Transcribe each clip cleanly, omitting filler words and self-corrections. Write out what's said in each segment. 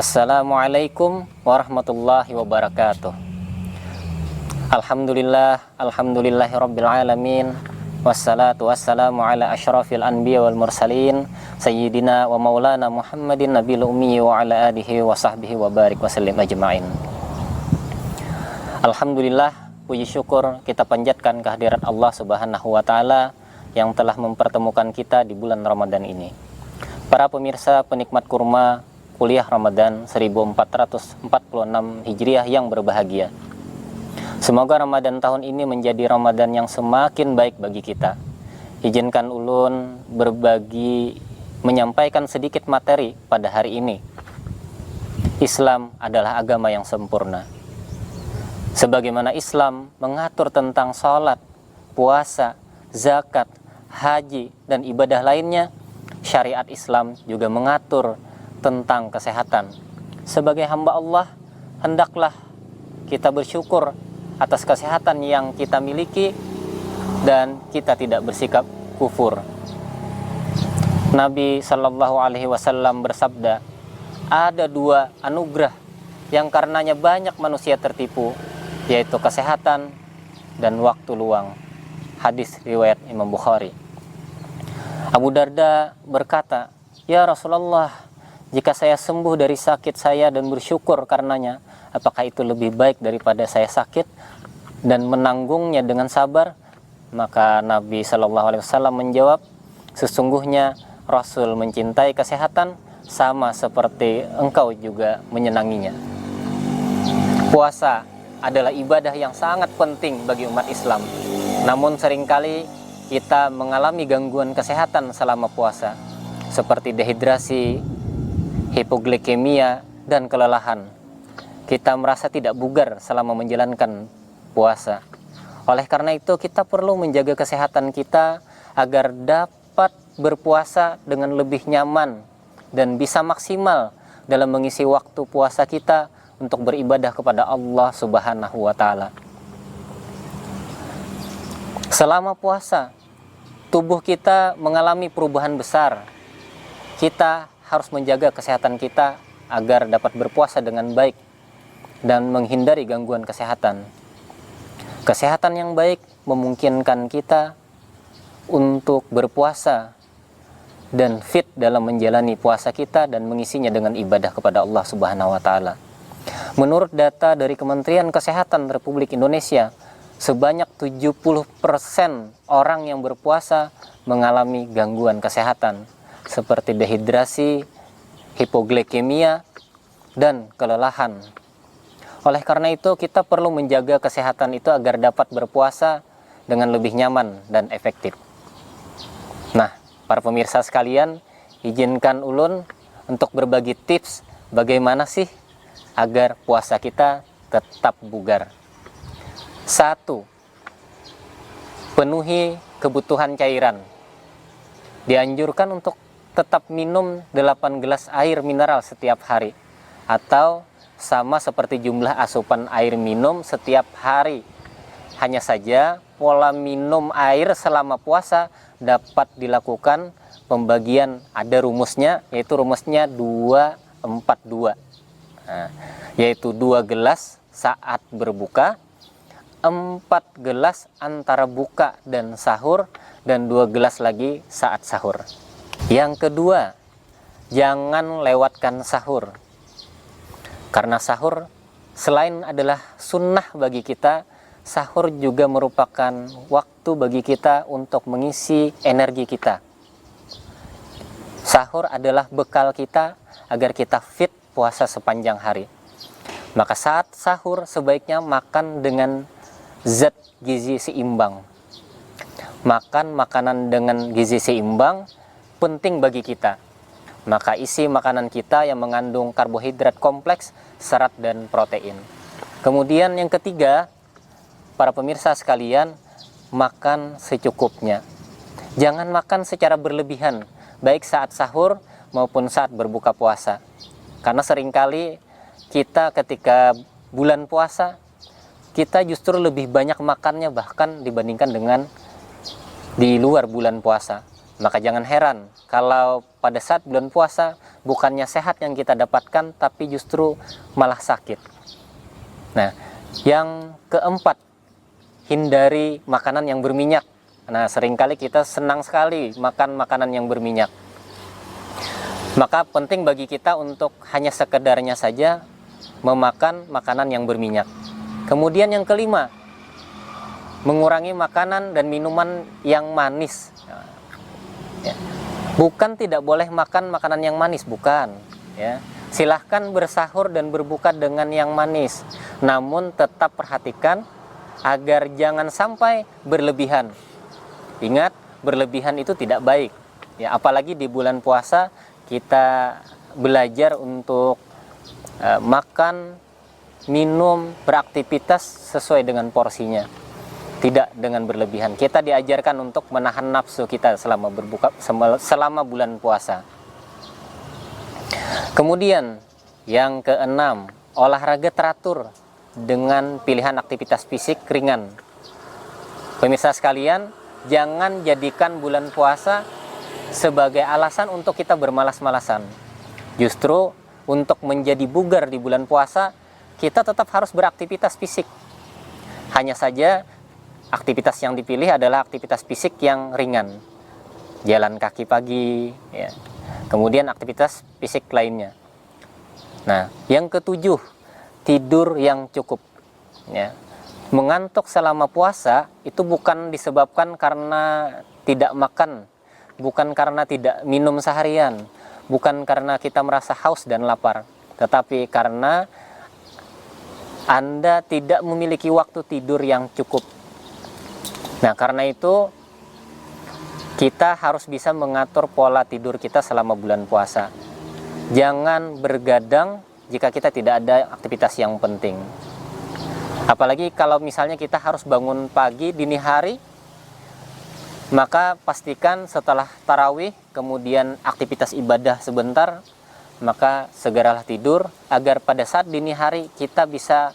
Assalamualaikum warahmatullahi wabarakatuh. Alhamdulillahirabbil alamin. Wassalatu wassalamu ala asyrafil anbiya wal mursalin sayyidina wa maulana Muhammadin nabiyil ummi wa ala alihi wa sahbihi wa barik wa sallim ajma'in. Alhamdulillah, puji syukur kita panjatkan kehadirat Allah Subhanahu wa taala yang telah mempertemukan kita di bulan Ramadan ini. Para pemirsa penikmat kurma kuliah Ramadan 1446 Hijriah yang berbahagia. Semoga Ramadan tahun ini menjadi Ramadan yang semakin baik bagi kita. Izinkan ulun berbagi, menyampaikan sedikit materi pada hari ini. Islam adalah agama yang sempurna. Sebagaimana Islam mengatur tentang sholat, puasa, zakat, haji, dan ibadah lainnya, syariat Islam juga mengatur tentang kesehatan. Sebagai hamba Allah, hendaklah kita bersyukur atas kesehatan yang kita miliki dan kita tidak bersikap kufur. Nabi Shallallahu Alaihi Wasallam bersabda, ada dua anugerah yang karenanya banyak manusia tertipu, yaitu kesehatan dan waktu luang. Hadis riwayat Imam Bukhari. Abu Darda berkata, "Ya Rasulullah, jika saya sembuh dari sakit saya dan bersyukur karenanya, apakah itu lebih baik daripada saya sakit dan menanggungnya dengan sabar?" Maka Nabi Shallallahu Alaihi Wasallam menjawab, "Sesungguhnya Rasul mencintai kesehatan sama seperti engkau juga menyenanginya." Puasa adalah ibadah yang sangat penting bagi umat Islam. Namun seringkali kita mengalami gangguan kesehatan selama puasa, seperti dehidrasi, hipoglikemia, dan kelelahan. Kita merasa tidak bugar selama menjalankan puasa. Oleh karena itu, kita perlu menjaga kesehatan kita agar dapat berpuasa dengan lebih nyaman dan bisa maksimal dalam mengisi waktu puasa kita untuk beribadah kepada Allah Subhanahu wa taala. Selama puasa, tubuh kita mengalami perubahan besar. Kita harus menjaga kesehatan kita agar dapat berpuasa dengan baik dan menghindari gangguan kesehatan. Kesehatan yang baik memungkinkan kita untuk berpuasa dan fit dalam menjalani puasa kita dan mengisinya dengan ibadah kepada Allah Subhanahu wa taala. Menurut data dari Kementerian Kesehatan Republik Indonesia, sebanyak 70% orang yang berpuasa mengalami gangguan kesehatan seperti dehidrasi, hipoglikemia, dan kelelahan. Oleh karena itu, kita perlu menjaga kesehatan itu agar dapat berpuasa dengan lebih nyaman dan efektif. Nah, para pemirsa sekalian, izinkan ulun untuk berbagi tips bagaimana sih agar puasa kita tetap bugar. 1. Penuhi kebutuhan cairan. Dianjurkan untuk tetap minum 8 gelas air mineral setiap hari, atau sama seperti jumlah asupan air minum setiap hari. Hanya saja pola minum air selama puasa dapat dilakukan pembagian, ada rumusnya, yaitu rumusnya 2-4-2. Yaitu 2 gelas saat berbuka, 4 gelas antara buka dan sahur, dan 2 gelas lagi saat sahur. Yang kedua, jangan lewatkan sahur. Karena sahur selain adalah sunnah bagi kita, sahur juga merupakan waktu bagi kita untuk mengisi energi kita. Sahur adalah bekal kita agar kita fit puasa sepanjang hari. Maka saat sahur sebaiknya makan dengan zat gizi seimbang. Makan makanan dengan gizi seimbang penting bagi kita. Maka isi makanan kita yang mengandung karbohidrat kompleks, serat, dan protein. Kemudian yang ketiga, para pemirsa sekalian, makan secukupnya. Jangan makan secara berlebihan, baik saat sahur maupun saat berbuka puasa. Karena seringkali kita ketika bulan puasa, kita justru lebih banyak makannya bahkan dibandingkan dengan di luar bulan puasa. Maka jangan heran kalau pada saat bulan puasa bukannya sehat yang kita dapatkan, tapi justru malah sakit. Nah, yang keempat, hindari makanan yang berminyak. Nah, seringkali kita senang sekali makan makanan yang berminyak. Maka penting bagi kita untuk hanya sekedarnya saja memakan makanan yang berminyak. Kemudian yang kelima, mengurangi makanan dan minuman yang manis. Ya. Bukan tidak boleh makan makanan yang manis, bukan. Ya. Silahkan bersahur dan berbuka dengan yang manis, namun tetap perhatikan agar jangan sampai berlebihan. Ingat, berlebihan itu tidak baik. Ya, apalagi di bulan puasa kita belajar untuk makan, minum, beraktivitas sesuai dengan porsinya. Tidak dengan berlebihan. Kita diajarkan untuk menahan nafsu kita selama bulan puasa. Kemudian yang keenam, olahraga teratur dengan pilihan aktivitas fisik ringan. Pemirsa sekalian, jangan jadikan bulan puasa sebagai alasan untuk kita bermalas-malasan. Justru untuk menjadi bugar di bulan puasa, kita tetap harus beraktivitas fisik. Hanya saja aktivitas yang dipilih adalah aktivitas fisik yang ringan, jalan kaki pagi, ya. Kemudian aktivitas fisik lainnya. Nah, yang ketujuh, tidur yang cukup. Ya. Mengantuk selama puasa itu bukan disebabkan karena tidak makan, bukan karena tidak minum seharian, bukan karena kita merasa haus dan lapar, tetapi karena Anda tidak memiliki waktu tidur yang cukup. Nah, karena itu kita harus bisa mengatur pola tidur kita selama bulan puasa. Jangan bergadang jika kita tidak ada aktivitas yang penting. Apalagi kalau misalnya kita harus bangun pagi dini hari, maka pastikan setelah tarawih kemudian aktivitas ibadah sebentar, maka segeralah tidur agar pada saat dini hari kita bisa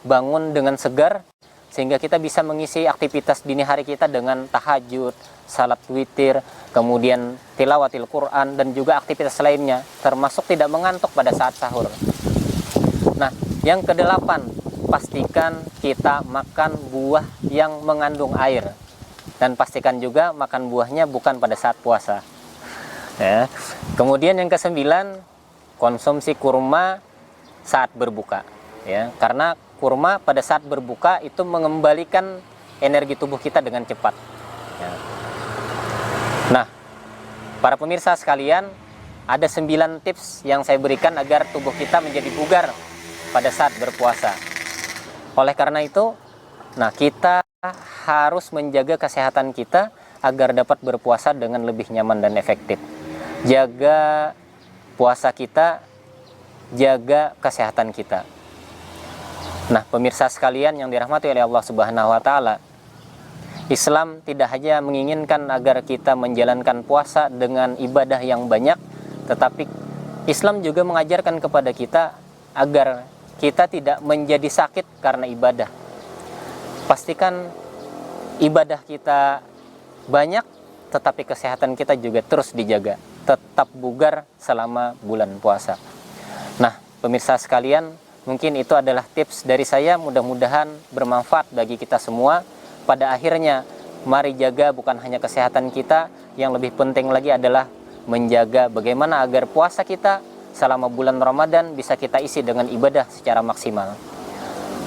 bangun dengan segar, sehingga kita bisa mengisi aktivitas dini hari kita dengan tahajud, salat witir, kemudian tilawatil Quran, dan juga aktivitas lainnya, termasuk tidak mengantuk pada saat sahur. Nah, yang kedelapan, pastikan kita makan buah yang mengandung air, dan pastikan juga makan buahnya bukan pada saat puasa. Ya. Kemudian yang kesembilan, konsumsi kurma saat berbuka. Ya, karena kurma pada saat berbuka itu mengembalikan energi tubuh kita dengan cepat. Ya. Nah, para pemirsa sekalian, ada 9 tips yang saya berikan agar tubuh kita menjadi bugar pada saat berpuasa. Oleh karena itu, nah kita harus menjaga kesehatan kita agar dapat berpuasa dengan lebih nyaman dan efektif. Jaga puasa kita, jaga kesehatan kita. Nah, pemirsa sekalian yang dirahmati oleh Allah Subhanahu wa taala, Islam tidak hanya menginginkan agar kita menjalankan puasa dengan ibadah yang banyak, tetapi Islam juga mengajarkan kepada kita agar kita tidak menjadi sakit karena ibadah. Pastikan ibadah kita banyak, tetapi kesehatan kita juga terus dijaga, tetap bugar selama bulan puasa. Nah, pemirsa sekalian, mungkin itu adalah tips dari saya, mudah-mudahan bermanfaat bagi kita semua. Pada akhirnya, mari jaga bukan hanya kesehatan kita, yang lebih penting lagi adalah menjaga bagaimana agar puasa kita selama bulan Ramadan bisa kita isi dengan ibadah secara maksimal.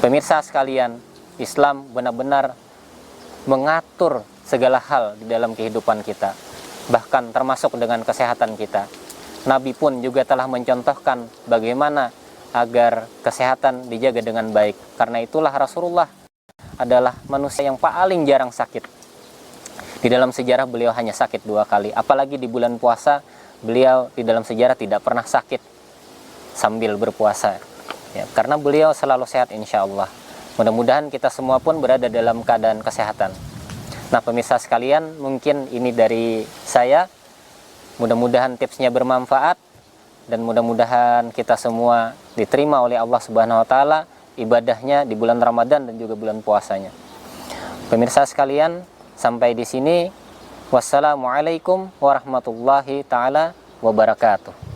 Pemirsa sekalian, Islam benar-benar mengatur segala hal di dalam kehidupan kita, bahkan termasuk dengan kesehatan kita. Nabi pun juga telah mencontohkan bagaimana agar kesehatan dijaga dengan baik. Karena itulah Rasulullah adalah manusia yang paling jarang sakit. Di dalam sejarah beliau hanya sakit 2 kali. Apalagi di bulan puasa, beliau di dalam sejarah tidak pernah sakit sambil berpuasa. Ya, karena beliau selalu sehat insya Allah. Mudah-mudahan kita semua pun berada dalam keadaan kesehatan. Nah, pemirsa sekalian, mungkin ini dari saya. Mudah-mudahan tipsnya bermanfaat, dan mudah-mudahan kita semua diterima oleh Allah Subhanahu wa taala ibadahnya di bulan Ramadan dan juga bulan puasanya. Pemirsa sekalian, sampai di sini Wassalamualaikum warahmatullahi taala wabarakatuh.